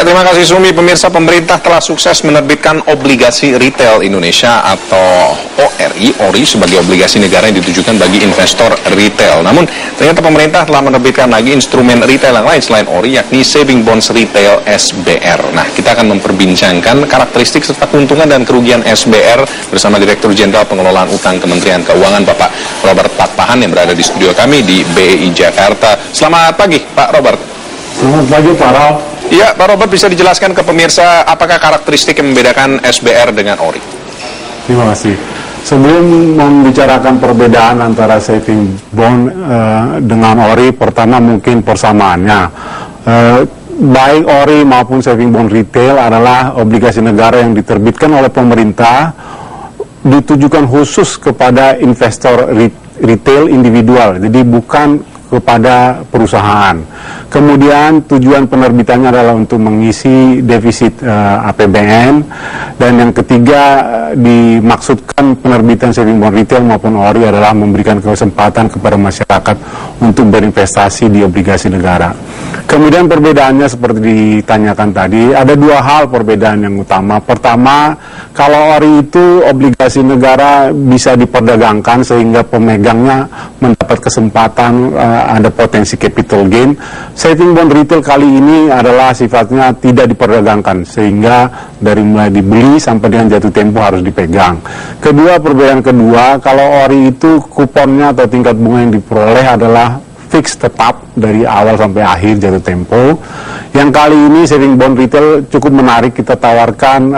Ya, terima kasih Sumi. Pemirsa, pemerintah telah sukses menerbitkan obligasi retail Indonesia atau ORI sebagai obligasi negara yang ditujukan bagi investor retail. Namun, ternyata pemerintah telah menerbitkan lagi instrumen retail yang lain selain ORI, yakni Saving Bonds Retail SBR. Nah, kita akan memperbincangkan karakteristik serta keuntungan dan kerugian SBR bersama Direktur Jenderal Pengelolaan Utang Kementerian Keuangan, Bapak Robert Patpahan, yang berada di studio kami di BEI Jakarta. Selamat pagi, Pak Robert. Selamat pagi, Pak Ralf. Ya, Pak Robert, bisa dijelaskan ke pemirsa apakah karakteristik yang membedakan SBR dengan ORI? Terima kasih. Sebelum membicarakan perbedaan antara saving bond dengan ORI, pertama mungkin persamaannya. Baik ORI maupun saving bond retail adalah obligasi negara yang diterbitkan oleh pemerintah, ditujukan khusus kepada investor retail individual, jadi bukan kepada perusahaan. Kemudian tujuan penerbitannya adalah untuk mengisi defisit APBN, dan yang ketiga dimaksudkan penerbitan saving bond retail maupun ORI adalah memberikan kesempatan kepada masyarakat untuk berinvestasi di obligasi negara. Kemudian perbedaannya seperti ditanyakan tadi, ada dua hal perbedaan yang utama. Pertama, kalau ORI itu obligasi negara bisa diperdagangkan sehingga pemegangnya mendapat kesempatan, ada potensi capital gain. Saving bond retail kali ini adalah sifatnya tidak diperdagangkan, sehingga dari mulai dibeli sampai dengan jatuh tempo harus dipegang. Kedua, perbedaan kedua, kalau ORI itu kuponnya atau tingkat bunga yang diperoleh adalah fix, tetap dari awal sampai akhir jatuh tempo. Yang kali ini saving bond retail cukup menarik, kita tawarkan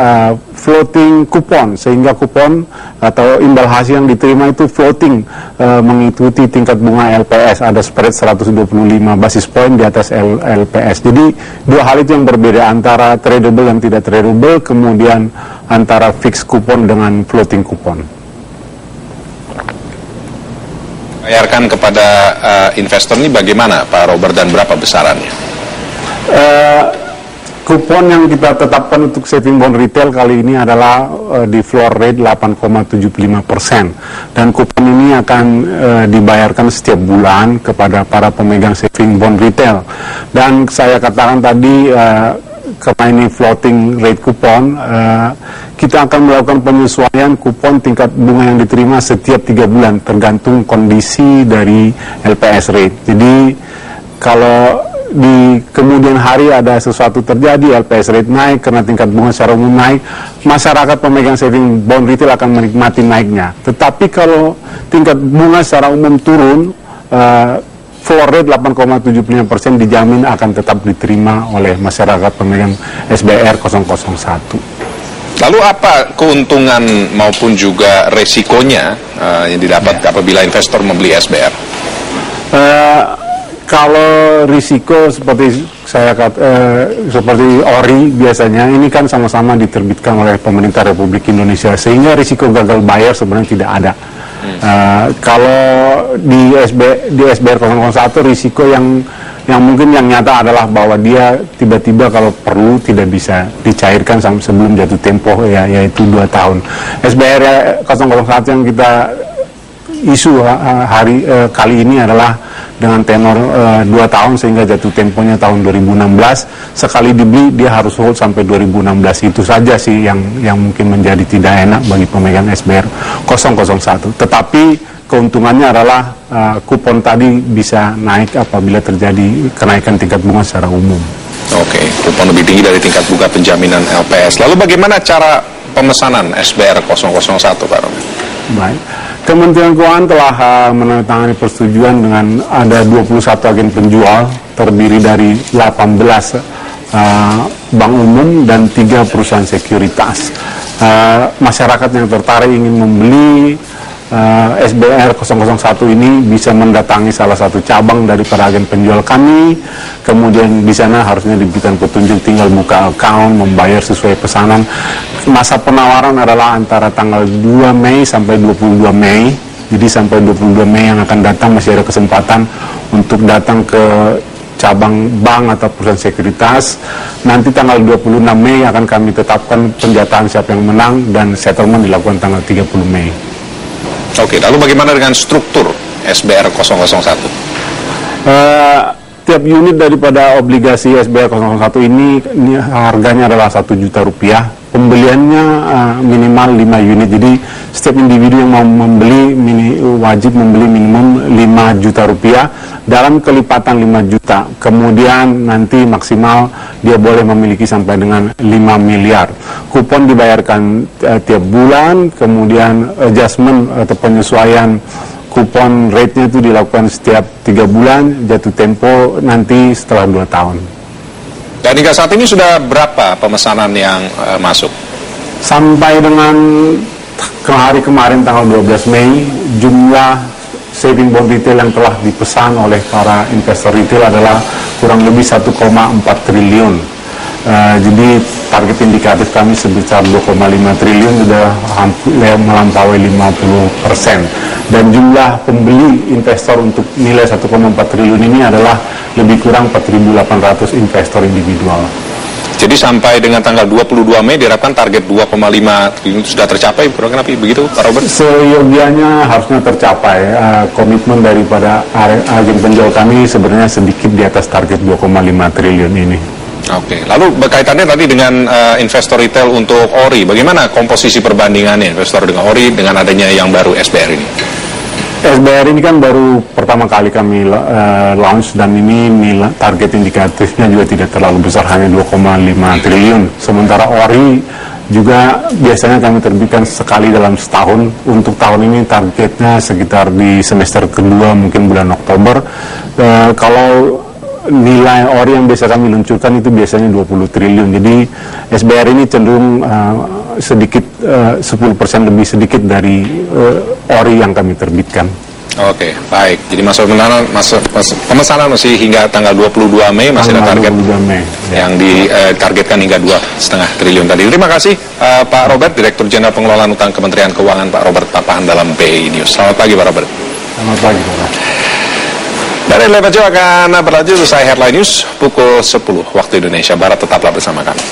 floating kupon, sehingga kupon atau imbal hasil yang diterima itu floating, mengikuti tingkat bunga LPS, ada spread 125 basis point di atas LPS. Jadi dua hal itu yang berbeda, antara tradable dan tidak tradable, kemudian antara fix kupon dengan floating kupon. Bayarkan kepada investor ini bagaimana, Pak Robert, dan berapa besarannya? Kupon yang kita tetapkan untuk saving bond retail kali ini adalah di floor rate 8,75%, dan kupon ini akan dibayarkan setiap bulan kepada para pemegang saving bond retail. Dan saya katakan tadi, karena ini floating rate kupon, kita akan melakukan penyesuaian kupon tingkat bunga yang diterima setiap 3 bulan tergantung kondisi dari LPS rate. Jadi kalau di kemudian hari ada sesuatu terjadi, LPS rate naik karena tingkat bunga secara umum naik, masyarakat pemegang saving bond retail akan menikmati naiknya. Tetapi kalau tingkat bunga secara umum turun, floor rate 8,75% dijamin akan tetap diterima oleh masyarakat pemegang SBR 001. Lalu apa keuntungan maupun juga resikonya yang didapat apabila investor membeli SBR? Kalau risiko seperti seperti ORI biasanya, ini kan sama-sama diterbitkan oleh pemerintah Republik Indonesia, sehingga risiko gagal bayar sebenarnya tidak ada. Kalau di SBR 001 risiko yang mungkin yang nyata adalah bahwa dia tiba-tiba kalau perlu tidak bisa dicairkan sebelum jatuh tempo, yaitu 2 tahun. SBR 001 yang kita isu kali ini adalah dengan tenor 2 tahun sehingga jatuh temponya tahun 2016. Sekali dibeli dia harus hold sampai 2016. Itu saja sih yang mungkin menjadi tidak enak bagi pemegang SBR 001. Tetapi keuntungannya adalah kupon tadi bisa naik apabila terjadi kenaikan tingkat bunga secara umum. Oke, kupon lebih tinggi dari tingkat bunga penjaminan LPS. Lalu bagaimana cara pemesanan SBR 001, Pak Robert? Baik. Kementerian Keuangan telah menandatangani persetujuan dengan ada 21 agen penjual, terdiri dari 18 bank umum dan 3 perusahaan sekuritas. Masyarakat yang tertarik ingin membeli SBR 001 ini bisa mendatangi salah satu cabang dari para agen penjual kami. Kemudian di sana harusnya diberikan petunjuk, tinggal buka account, membayar sesuai pesanan. Masa penawaran adalah antara tanggal 2 Mei sampai 22 Mei. Jadi sampai 22 Mei yang akan datang masih ada kesempatan untuk datang ke cabang bank atau perusahaan sekuritas. Nanti tanggal 26 Mei akan kami tetapkan penjatahan siapa yang menang, dan settlement dilakukan tanggal 30 Mei. Oke, lalu bagaimana dengan struktur SBR 001? tiap unit daripada obligasi SBR 001 ini harganya adalah Rp1.000.000. Pembeliannya minimal 5 unit. Jadi setiap individu yang mau membeli wajib membeli minimum Rp5.000.000 dalam kelipatan 5 juta. Kemudian nanti maksimal dia boleh memiliki sampai dengan 5 miliar. Kupon dibayarkan tiap bulan, kemudian adjustment atau penyesuaian kupon rate-nya itu dilakukan setiap 3 bulan, jatuh tempo nanti setelah 2 tahun. Dan hingga saat ini sudah berapa pemesanan yang masuk? Sampai dengan hari kemarin tanggal 12 Mei, jumlah saving bond retail yang telah dipesan oleh para investor retail adalah kurang lebih 1,4 triliun. Jadi target indikatif kami sebesar 2,5 triliun sudah melampaui 50%. Dan jumlah pembeli investor untuk nilai 1,4 triliun ini adalah lebih kurang 4.800 investor individual. Jadi sampai dengan tanggal 22 Mei diharapkan target 2,5 triliun sudah tercapai, kurang lebih begitu Pak Robert? Seyogianya harusnya tercapai. Komitmen daripada agen penjual kami sebenarnya sedikit di atas target 2,5 triliun ini. Oke, lalu berkaitannya tadi dengan investor retail untuk ORI, bagaimana komposisi perbandingannya investor dengan ORI dengan adanya yang baru SBR ini? SBR ini kan baru pertama kali kami launch dan ini target indikatifnya juga tidak terlalu besar, hanya 2,5 triliun. Sementara ORI juga biasanya kami terbitkan sekali dalam setahun. Untuk tahun ini targetnya sekitar di semester kedua, mungkin bulan Oktober. Kalau nilai ORI yang biasa kami luncurkan itu biasanya 20 triliun. Jadi SBR ini cenderung sedikit 10% lebih sedikit dari ORI yang kami terbitkan. Oke, baik. Jadi pemesanan masih hingga tanggal 22 Mei masih ada target 22 Mei, ya, yang ditargetkan hingga 2,5 triliun tadi. Terima kasih Pak Robert, Direktur Jenderal Pengelolaan Utang Kementerian Keuangan, Pak Robert Papahan dalam BI News. Selamat pagi Pak Robert. Selamat pagi Pak. Dan Lepas akan berlanjut usai Headline News pukul 10 waktu Indonesia Barat. Tetaplah bersama kami.